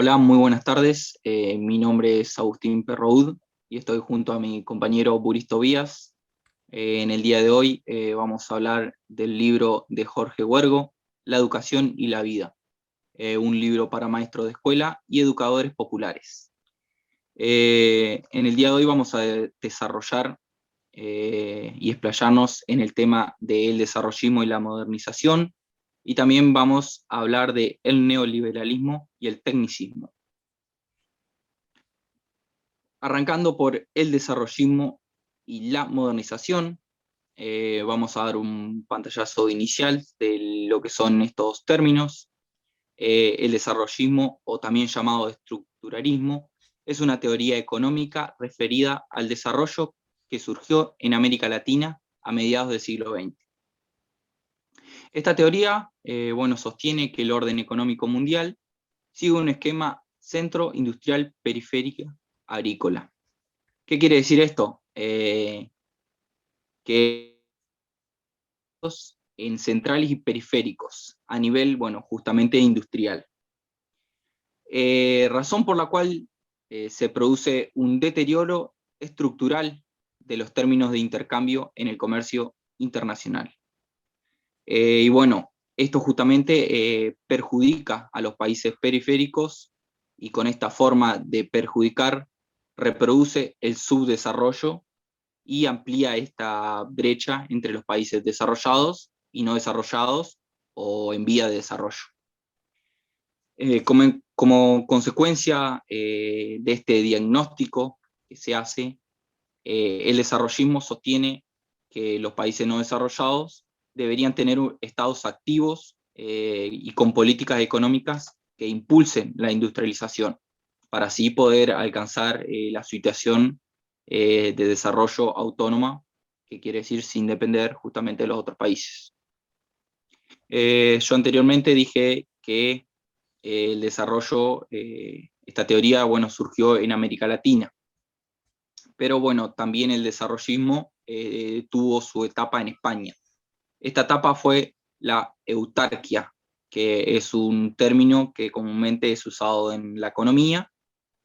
Hola, muy buenas tardes. Mi nombre es Agustín Perroud y estoy junto a mi compañero Buris Tobías. En el día de hoy vamos a hablar del libro de Jorge Huergo, La educación y la vida, un libro para maestros de escuela y educadores populares. En el día de hoy vamos a desarrollar y explayarnos en el tema del desarrollismo y la modernización, y también vamos a hablar de el neoliberalismo y el tecnicismo. Arrancando por el desarrollismo y la modernización, vamos a dar un pantallazo inicial de lo que son estos términos. El desarrollismo, o también llamado estructuralismo, es una teoría económica referida al desarrollo que surgió en América Latina a mediados del siglo XX. Esta teoría, sostiene que el orden económico mundial sigue un esquema centro industrial periférica agrícola. ¿Qué quiere decir esto? Que en centrales y periféricos, a nivel, justamente industrial. Razón por la cual se produce un deterioro estructural de los términos de intercambio en el comercio internacional. Esto justamente perjudica a los países periféricos, y con esta forma de perjudicar reproduce el subdesarrollo y amplía esta brecha entre los países desarrollados y no desarrollados o en vía de desarrollo. Como consecuencia de este diagnóstico que se hace, el desarrollismo sostiene que los países no desarrollados deberían tener estados activos y con políticas económicas que impulsen la industrialización, para así poder alcanzar la situación de desarrollo autónoma, que quiere decir sin depender justamente de los otros países. Yo anteriormente dije que el desarrollo, esta teoría, surgió en América Latina, pero también el desarrollismo tuvo su etapa en España. Esta etapa fue la autarquía, que es un término que comúnmente es usado en la economía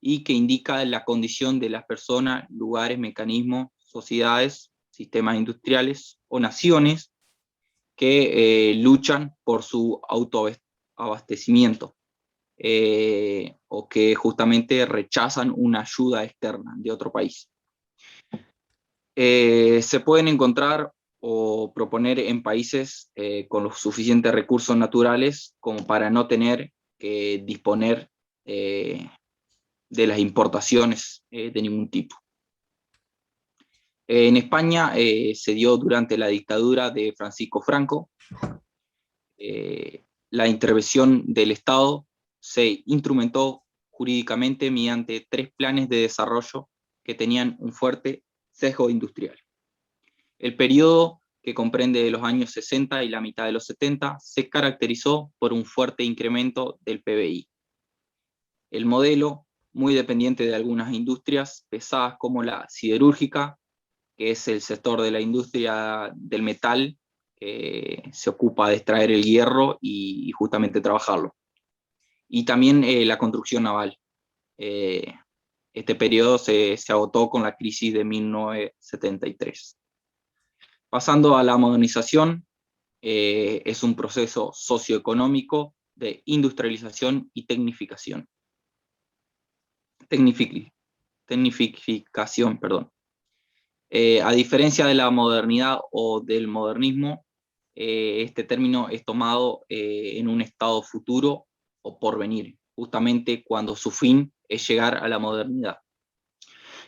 y que indica la condición de las personas, lugares, mecanismos, sociedades, sistemas industriales o naciones que luchan por su autoabastecimiento, o que justamente rechazan una ayuda externa de otro país. Se pueden encontrar o proponer en países con los suficientes recursos naturales como para no tener que disponer de las importaciones de ningún tipo. En España se dio durante la dictadura de Francisco Franco. La intervención del Estado se instrumentó jurídicamente mediante 3 planes de desarrollo que tenían un fuerte sesgo industrial. El periodo, que comprende los años 60 y la mitad de los 70, se caracterizó por un fuerte incremento del PBI. El modelo, muy dependiente de algunas industrias pesadas como la siderúrgica, que es el sector de la industria del metal, que se ocupa de extraer el hierro y justamente trabajarlo. Y también la construcción naval. Este periodo se agotó con la crisis de 1973. Pasando a la modernización, es un proceso socioeconómico de industrialización y tecnificación. Tecnificación, perdón. A diferencia de la modernidad o del modernismo, este término es tomado en un estado futuro o porvenir, justamente cuando su fin es llegar a la modernidad.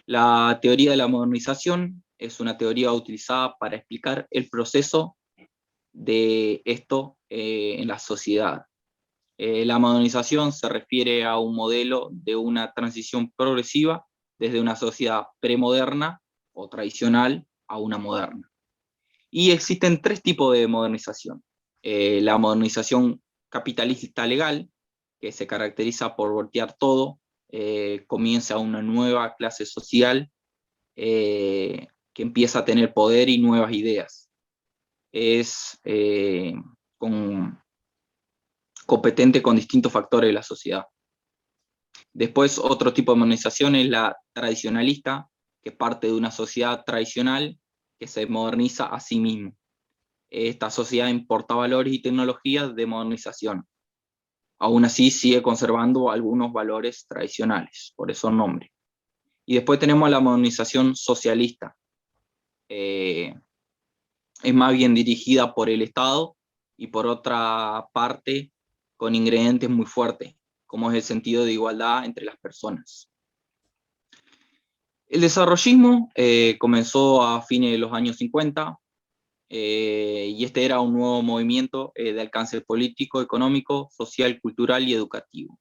La teoría de la modernización es una teoría utilizada para explicar el proceso de esto en la sociedad. La modernización se refiere a un modelo de una transición progresiva desde una sociedad premoderna o tradicional a una moderna. Y existen 3 tipos de modernización. La modernización capitalista legal, que se caracteriza por voltear todo, comienza una nueva clase social que empieza a tener poder y nuevas ideas. Es competente con distintos factores de la sociedad. Después, otro tipo de modernización es la tradicionalista, que parte de una sociedad tradicional que se moderniza a sí mismo. Esta sociedad importa valores y tecnologías de modernización. Aún así, sigue conservando algunos valores tradicionales, por eso el nombre. Y después tenemos la modernización socialista. Es más bien dirigida por el Estado y por otra parte con ingredientes muy fuertes, como es el sentido de igualdad entre las personas. El desarrollismo comenzó a fines de los años 50 y este era un nuevo movimiento de alcance político, económico, social, cultural y educativo.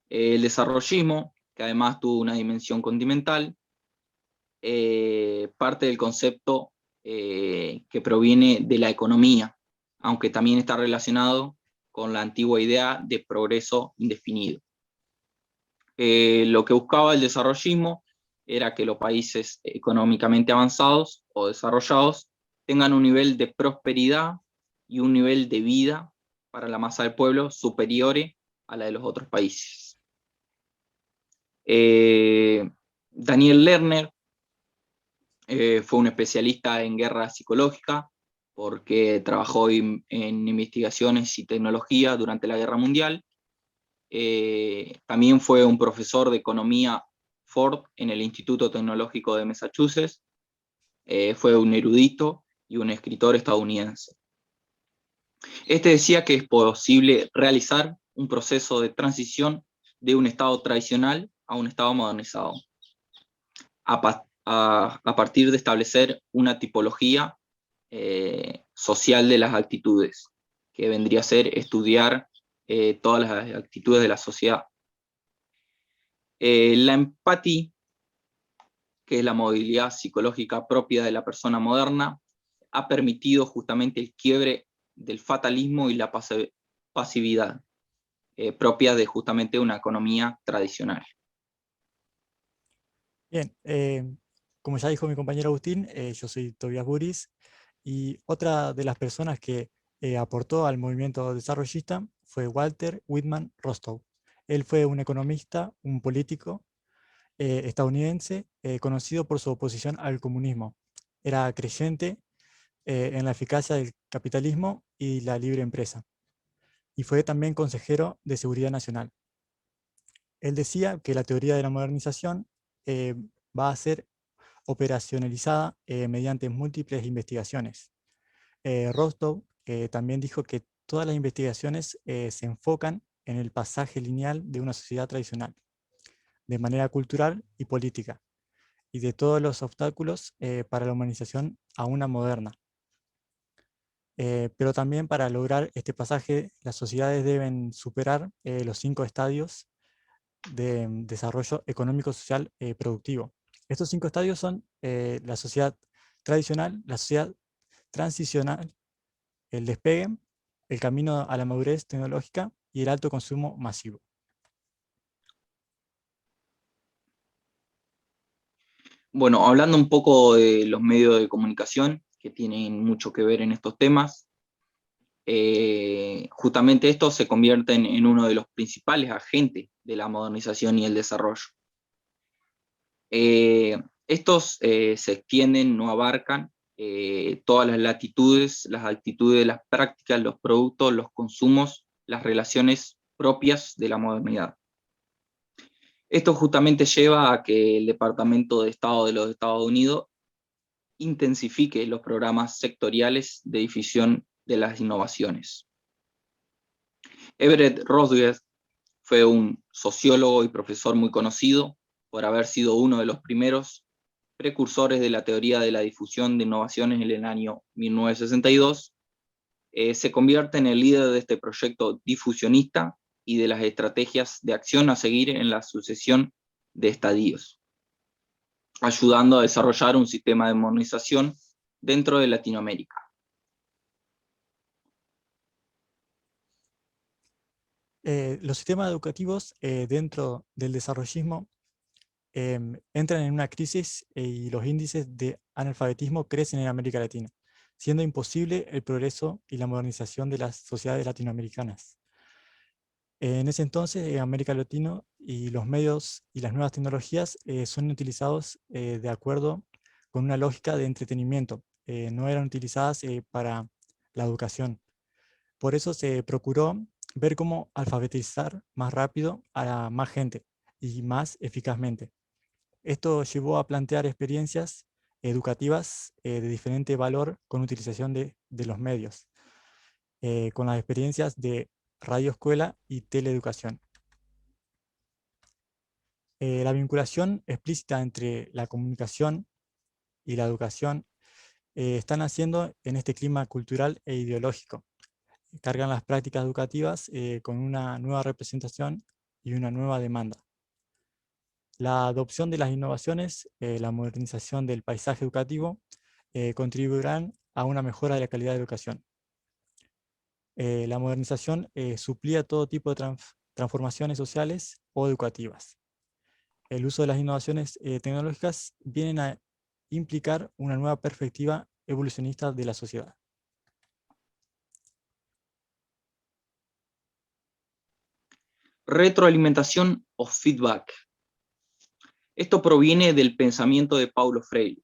El desarrollismo, que además tuvo una dimensión continental, parte del concepto que proviene de la economía, aunque también está relacionado con la antigua idea de progreso indefinido. Lo que buscaba el desarrollismo era que los países económicamente avanzados o desarrollados tengan un nivel de prosperidad y un nivel de vida para la masa del pueblo superiores a la de los otros países. Daniel Lerner fue un especialista en guerra psicológica porque trabajó en investigaciones y tecnología durante la Guerra Mundial. También fue un profesor de economía Ford en el Instituto Tecnológico de Massachusetts. Fue un erudito y un escritor estadounidense. Este decía que es posible realizar un proceso de transición de un estado tradicional a un estado modernizado, a partir de establecer una tipología social de las actitudes, que vendría a ser estudiar todas las actitudes de la sociedad. La empatía, que es la movilidad psicológica propia de la persona moderna, ha permitido justamente el quiebre del fatalismo y la pasividad, propia de justamente una economía tradicional. Bien, como ya dijo mi compañero Agustín, yo soy Tobias Buris, y otra de las personas que aportó al movimiento desarrollista fue Walter Whitman Rostow. Él fue un economista, un político estadounidense conocido por su oposición al comunismo. Era creyente en la eficacia del capitalismo y la libre empresa, y fue también consejero de Seguridad Nacional. Él decía que la teoría de la modernización eh, va a ser operacionalizada mediante múltiples investigaciones. Rostow también dijo que todas las investigaciones se enfocan en el pasaje lineal de una sociedad tradicional, de manera cultural y política, y de todos los obstáculos para la humanización a una moderna. Pero también para lograr este pasaje, las sociedades deben superar los 5 estadios de desarrollo económico, social, productivo. Estos 5 estadios son la sociedad tradicional, la sociedad transicional, el despegue, el camino a la madurez tecnológica y el alto consumo masivo. Bueno, hablando un poco de los medios de comunicación que tienen mucho que ver en estos temas, justamente estos se convierten en uno de los principales agentes de la modernización y el desarrollo. Estos se extienden, no abarcan todas las latitudes, las actitudes, las prácticas, los productos, los consumos, las relaciones propias de la modernidad. Esto justamente lleva a que el Departamento de Estado de los Estados Unidos intensifique los programas sectoriales de difusión de las innovaciones. Everett Rodgers fue un sociólogo y profesor muy conocido por haber sido uno de los primeros precursores de la teoría de la difusión de innovaciones en el año 1962. Se convierte en el líder de este proyecto difusionista y de las estrategias de acción a seguir en la sucesión de estadios, ayudando a desarrollar un sistema de modernización dentro de Latinoamérica. Los sistemas educativos dentro del desarrollismo entran en una crisis y los índices de analfabetismo crecen en América Latina, siendo imposible el progreso y la modernización de las sociedades latinoamericanas. En ese entonces, en América Latina, y los medios y las nuevas tecnologías son utilizados de acuerdo con una lógica de entretenimiento. No eran utilizadas para la educación. Por eso se procuró ver cómo alfabetizar más rápido a más gente y más eficazmente. Esto llevó a plantear experiencias educativas de diferente valor con utilización de los medios, con las experiencias de radioescuela y teleeducación. La vinculación explícita entre la comunicación y la educación están haciendo en este clima cultural e ideológico. Cargan las prácticas educativas con una nueva representación y una nueva demanda. La adopción de las innovaciones, la modernización del paisaje educativo, contribuirán a una mejora de la calidad de educación. La modernización suplía todo tipo de transformaciones sociales o educativas. El uso de las innovaciones tecnológicas vienen a implicar una nueva perspectiva evolucionista de la sociedad. Retroalimentación o feedback. Esto proviene del pensamiento de Paulo Freire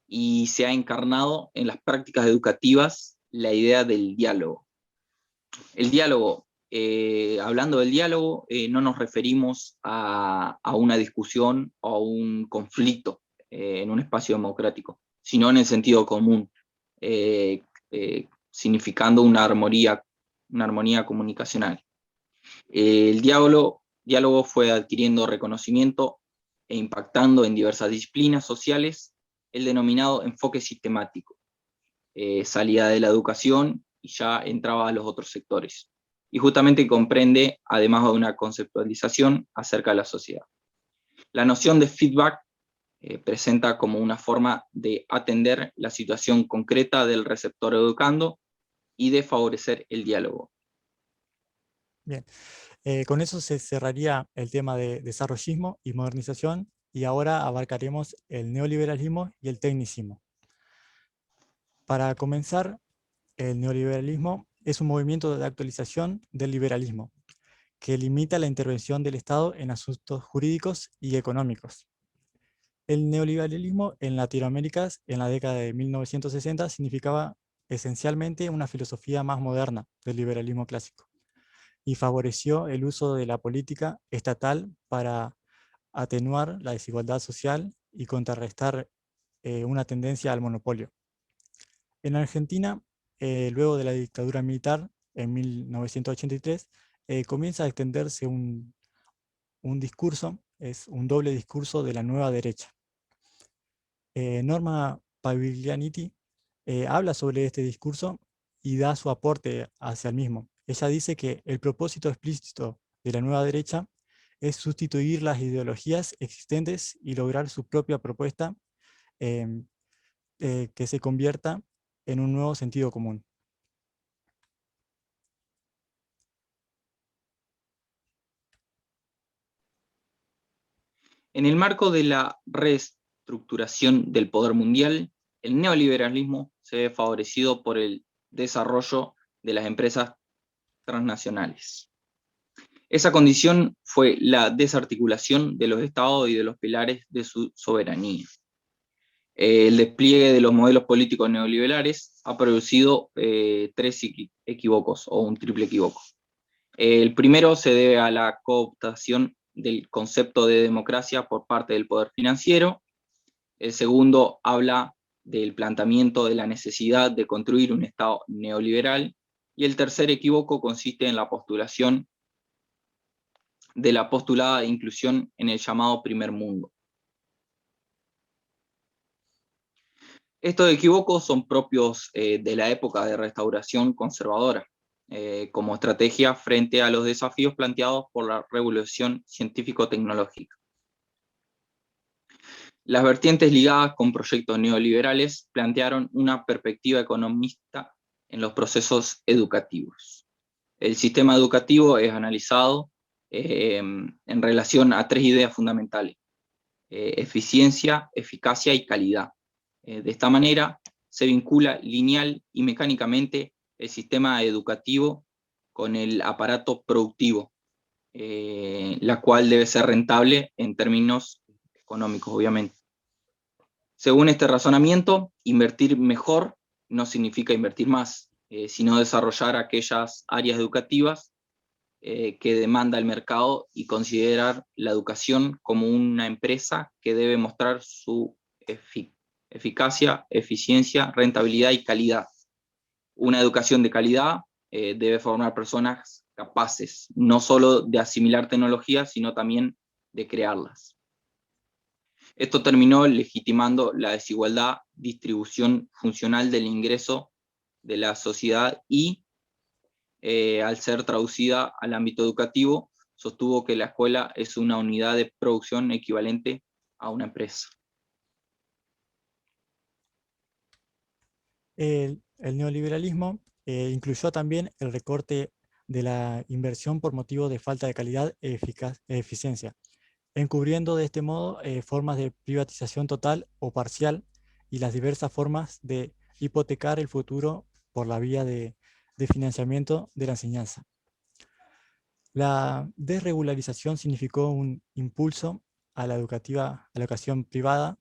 y se ha encarnado en las prácticas educativas la idea del diálogo. El diálogo, hablando del diálogo, no nos referimos a una discusión o a un conflicto en un espacio democrático, sino en el sentido común, significando una armonía comunicacional. El diálogo fue adquiriendo reconocimiento e impactando en diversas disciplinas sociales el denominado enfoque sistemático. Salía de la educación y ya entraba a los otros sectores. Y justamente comprende, además de una conceptualización acerca de la sociedad. La noción de feedback presenta como una forma de atender la situación concreta del receptor educando y de favorecer el diálogo. Bien, con eso se cerraría el tema de desarrollismo y modernización, y ahora abarcaremos el neoliberalismo y el tecnicismo. Para comenzar, el neoliberalismo es un movimiento de actualización del liberalismo, que limita la intervención del Estado en asuntos jurídicos y económicos. El neoliberalismo en Latinoamérica en la década de 1960 significaba esencialmente una filosofía más moderna del liberalismo clásico y favoreció el uso de la política estatal para atenuar la desigualdad social y contrarrestar una tendencia al monopolio. En Argentina, luego de la dictadura militar en 1983, comienza a extenderse un discurso, es un doble discurso de la nueva derecha. Norma Paglianiti habla sobre este discurso y da su aporte hacia el mismo. Ella dice que el propósito explícito de la nueva derecha es sustituir las ideologías existentes y lograr su propia propuesta em, que se convierta en un nuevo sentido común. En el marco de la reestructuración del poder mundial, el neoliberalismo se ve favorecido por el desarrollo de las empresas transnacionales. Esa condición fue la desarticulación de los estados y de los pilares de su soberanía. El despliegue de los modelos políticos neoliberales ha producido tres equívocos o un triple equívoco. El primero se debe a la cooptación del concepto de democracia por parte del poder financiero. El segundo habla del planteamiento de la necesidad de construir un Estado neoliberal. Y el tercer equívoco consiste en la postulación de la postulada inclusión en el llamado primer mundo. Estos equívocos son propios de la época de restauración conservadora, como estrategia frente a los desafíos planteados por la revolución científico-tecnológica. Las vertientes ligadas con proyectos neoliberales plantearon una perspectiva economista en los procesos educativos. El sistema educativo es analizado en relación a tres ideas fundamentales: eficiencia, eficacia y calidad. De esta manera se vincula lineal y mecánicamente el sistema educativo con el aparato productivo, la cual debe ser rentable en términos económicos, obviamente. Según este razonamiento, invertir mejor no significa invertir más, sino desarrollar aquellas áreas educativas que demanda el mercado y considerar la educación como una empresa que debe mostrar su eficacia, eficiencia, rentabilidad y calidad. Una educación de calidad debe formar personas capaces, no solo de asimilar tecnologías, sino también de crearlas. Esto terminó legitimando la desigualdad, distribución funcional del ingreso de la sociedad y, al ser traducida al ámbito educativo, sostuvo que la escuela es una unidad de producción equivalente a una empresa. El neoliberalismo incluyó también el recorte de la inversión por motivo de falta de calidad e eficiencia, encubriendo de este modo formas de privatización total o parcial y las diversas formas de hipotecar el futuro por la vía de financiamiento de la enseñanza. La desregularización significó un impulso a la educación privada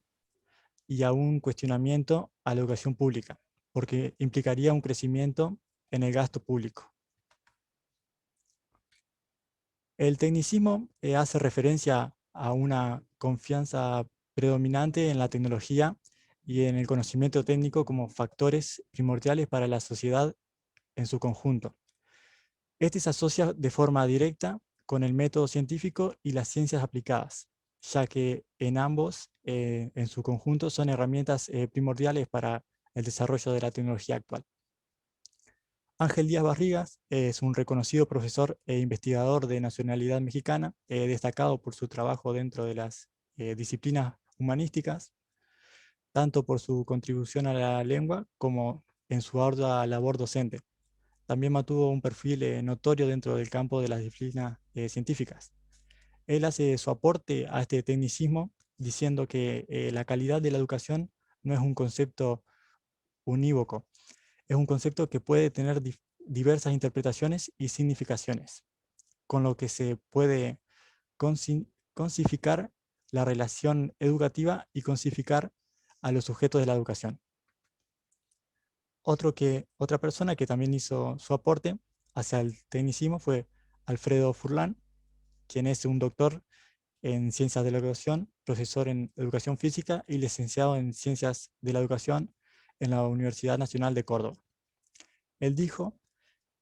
y a un cuestionamiento a la educación pública, porque implicaría un crecimiento en el gasto público. El tecnicismo hace referencia a una confianza predominante en la tecnología y en el conocimiento técnico como factores primordiales para la sociedad en su conjunto. Este se asocia de forma directa con el método científico y las ciencias aplicadas, ya que en ambos, en su conjunto, son herramientas primordiales para el desarrollo de la tecnología actual. Ángel Díaz Barrigas es un reconocido profesor e investigador de nacionalidad mexicana, destacado por su trabajo dentro de las disciplinas humanísticas, tanto por su contribución a la lengua como en su ardua labor docente. También mantuvo un perfil notorio dentro del campo de las disciplinas científicas. Él hace su aporte a este tecnicismo diciendo que la calidad de la educación no es un concepto unívoco, es un concepto que puede tener diversas interpretaciones y significaciones, con lo que se puede concificar la relación educativa y concificar a los sujetos de la educación. Otra persona que también hizo su aporte hacia el tecnicismo fue Alfredo Furlan, quien es un doctor en Ciencias de la Educación, profesor en Educación Física y licenciado en Ciencias de la Educación en la Universidad Nacional de Córdoba. Él dijo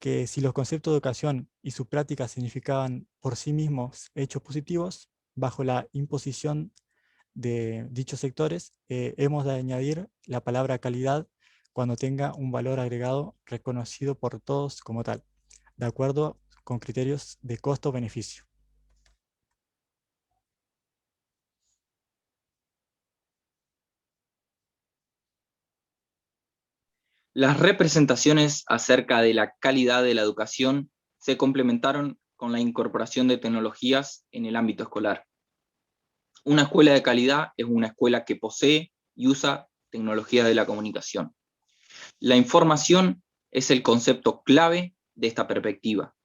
que si los conceptos de educación y su práctica significaban por sí mismos hechos positivos, bajo la imposición de dichos sectores, hemos de añadir la palabra calidad cuando tenga un valor agregado reconocido por todos como tal, de acuerdo con criterios de costo-beneficio. Las representaciones acerca de la calidad de la educación se complementaron con la incorporación de tecnologías en el ámbito escolar. Una escuela de calidad es una escuela que posee y usa tecnologías de la comunicación. La información es el concepto clave de esta perspectiva,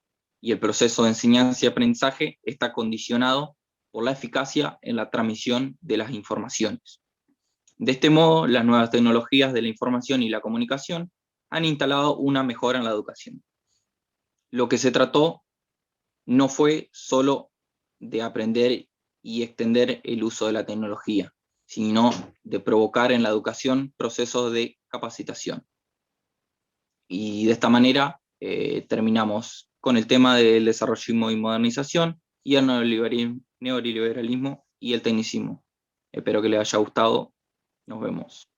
y el proceso de enseñanza y aprendizaje está condicionado por la eficacia en la transmisión de las informaciones. De este modo, las nuevas tecnologías de la información y la comunicación han instalado una mejora en la educación. Lo que se trató no fue solo de aprender y extender el uso de la tecnología, sino de provocar en la educación procesos de capacitación. Y de esta manera terminamos con el tema del desarrollismo y modernización y el neoliberalismo y el tecnicismo. Espero que les haya gustado. Nos vemos.